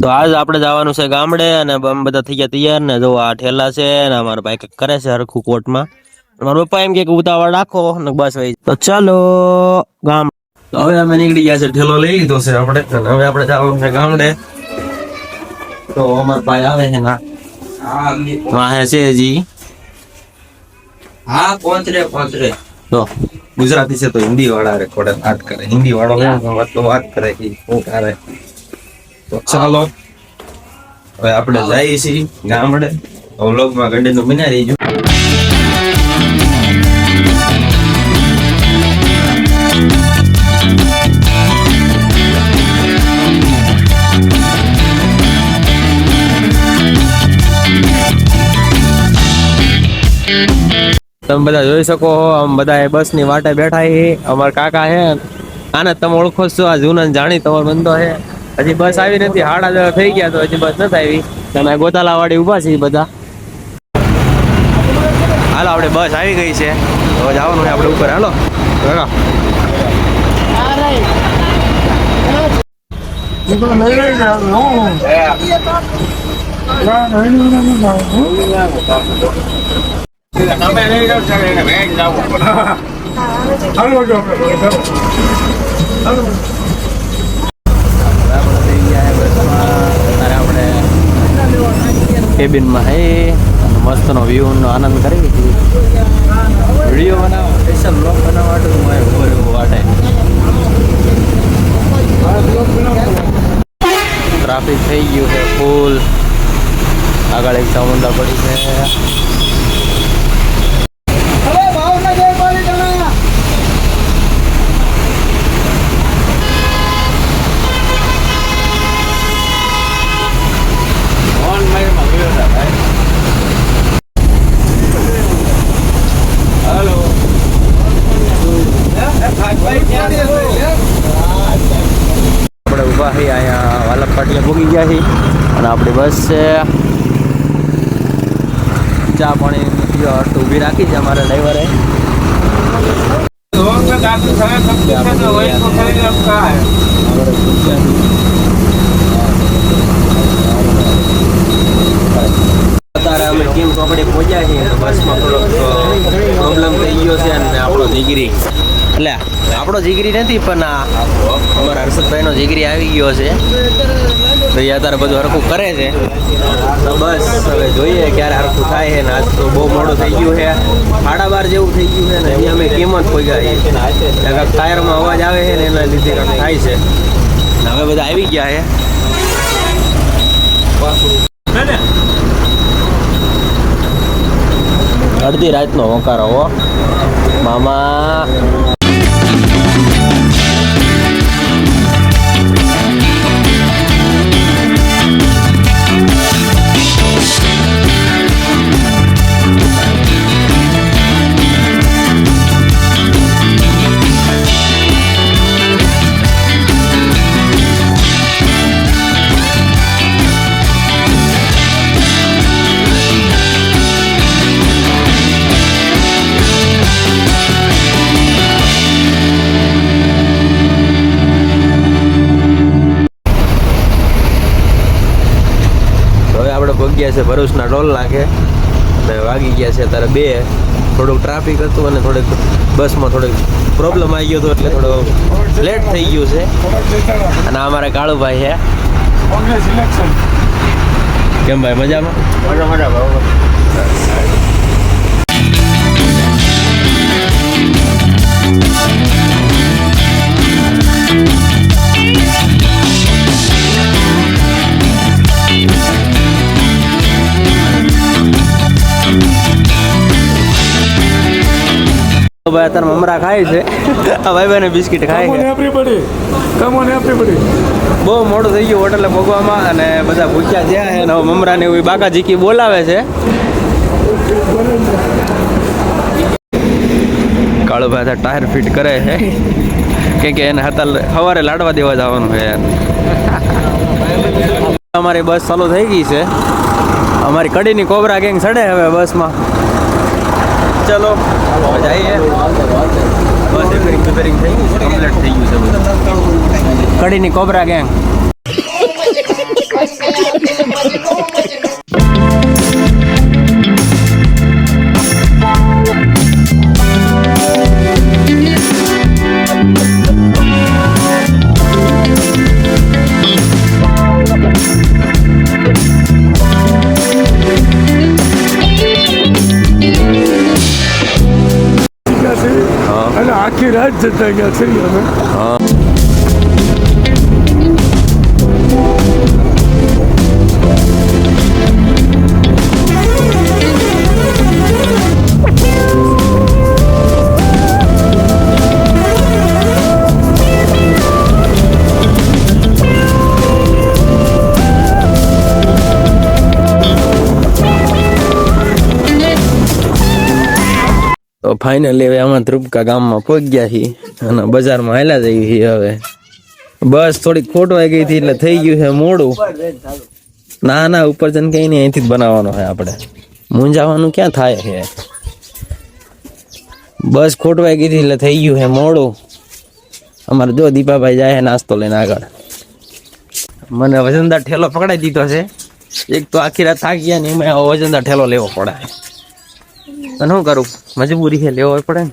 તો આજ આપણે જવાનું છે ગામડે અને બધા થઈ ગયા તૈયાર ને જો આ ઠેલા છે ને અમારા ભાઈ કંઈક કરે છે હરખું કોટમાં. મારા પપ્પા એમ કે ઉતાવળ રાખો ને બસ ભાઈ તો ચાલો ગામ. તો હવે અમે નીકળી ગયા છે, ઠેલો લઈ લીધો છે આપણે અને હવે આપણે જવાનું છે ગામડે. તો અમારા ભાઈ આવે છે ના વાહે છે જી. હા પહોંચરે તો ગુજરાતી છે તો હિન્દી વાળા રેકોર્ડ વાત કરે, હિન્દી વાળો વાત કરે કે શું કરે. તો ચાલો હવે આપણે જઈએ છીએ ગામડે. વ્લોગમાં કન્ટિન્યુ બન્યા રહીજો. તમે બધા જોઈ શકો આમ બધા બસ ની વાટે બેઠા છે. અમારા કાકા છે આને તમે ઓળખો છો, આ જૂના જાણી તમારો બંધો છે. હજી બસ આવી નથી, 8:30 થઈ ગયા તો હજી બસ નથી આવી. તમે ગોતાલા વાળી ઉભા છે બધા. હાલો આપણે બસ આવી ગઈ છે, હવે જવાનું છે આપણે ઉપર. હાલો કેબિનમાં હે મસ્ત નો વ્યૂ નો આનંદ કરી વિડીયો બનાવો, સ્પેશિયલ બ્લોગ બનાવવા માટે હું ઉભો વાટે. ટ્રાફિક થઈ ગયું છે ફૂલ. આગળ એક ચામુંડા પડી છે. આપણે ઊભા છીએ અહીંયા વાલપ પાટિયા ભોગી ગયા છીએ અને આપણી બસ છે. ચા પાણી ઊભી રાખી છે અમારા ડ્રાઈવરે. અત્યારે અમે કેમ ચોકડી પહોંચ્યા છીએ તો બસમાં થોડોક પ્રોબ્લેમ થઈ ગયો છે અને આપણો જીગરી એટલે આપણો જીગરી નથી પણ અમારા હર્ષદભાઈનો જીગરી આવી ગયો છે. તો એ અત્યારે બધું હરખું કરે છે. તો બસ હવે જોઈએ ક્યારે હરખું થાય છે ને. આજ તો બહુ મોડું થઈ ગયું છે, 12:30 જેવું થઈ ગયું છે ને અહીંયા અમે કિંમત પહોંચ્યા છીએ. ટાયરમાં અવાજ આવે છે ને એના લીધે થાય છે. હવે બધા આવી ગયા છે. અડધી રાતનો હોકારો હો મામા. ગયા છે ભરૂચના ટોલ નાખે અને વાગી ગયા છે અત્યારે 2. થોડુંક ટ્રાફિક હતું અને થોડીક બસમાં થોડીક પ્રોબ્લેમ આવી ગયો હતો એટલે થોડો લેટ થઈ ગયું છે. અને અમારા કાળુભાઈ છે. કેમ ભાઈ મજામાં? ભાઈ અત્યારે મમરા ખાય છે. આ ભાઈ બિસ્કિટ ખાય છે. બહુ મોડું થઈ ગયું હોટલે ભોગવામાં અને બધા ભૂખ્યા થયા છે. હવે મમરા ને એવું બાકા જીકી બોલાવે છે. કાળુભાઈ ટાયર ફિટ કરે છે કેમ કે એને સવારે લાડવા દેવા જવાનું છે. અમારી બસ ચાલુ થઈ ગઈ છે. અમારી કડીની કોબરા ગેંગ ચડે હવે બસમાં. ચલો જઈએ. બસ રિપેરિંગ થઈ ગયું છે, કમ્પ્લીટ થઈ ગયું છે બધું. કડીની કોબરા ગેંગ. આખી રાત જતા ગયા છે અમે. તો ફાઇનલી હવે આમાં ધ્રુપકા ગામમાં પહોંચી ગયા છીએ અને બજારમાં હાલ્યા જઈએ છીએ. હવે બસ થોડીક ખોટવાઈ ગઈ હતી એટલે થઈ ગયું છે મોડું. ના ઉપર જઈને કઈ નહીં, અહીંથી જ બનાવવાનો છે આપણે. મૂંઝાવાનું ક્યાં થાય છે? બસ ખોટવાઈ ગઈ હતી એટલે થઈ ગયું છે મોડું. અમારે જો દીપાભાઈ જાય નાસ્તો લઈને આગળ. મને વજનદાર ઠેલો પકડાઈ દીધો છે. એક તો આખી રાત થાકી ગયા ને એમાં વજનદાર ઠેલો લેવો પડે. અને શું કરું, મજબૂરી છે, લેવો પડે ને.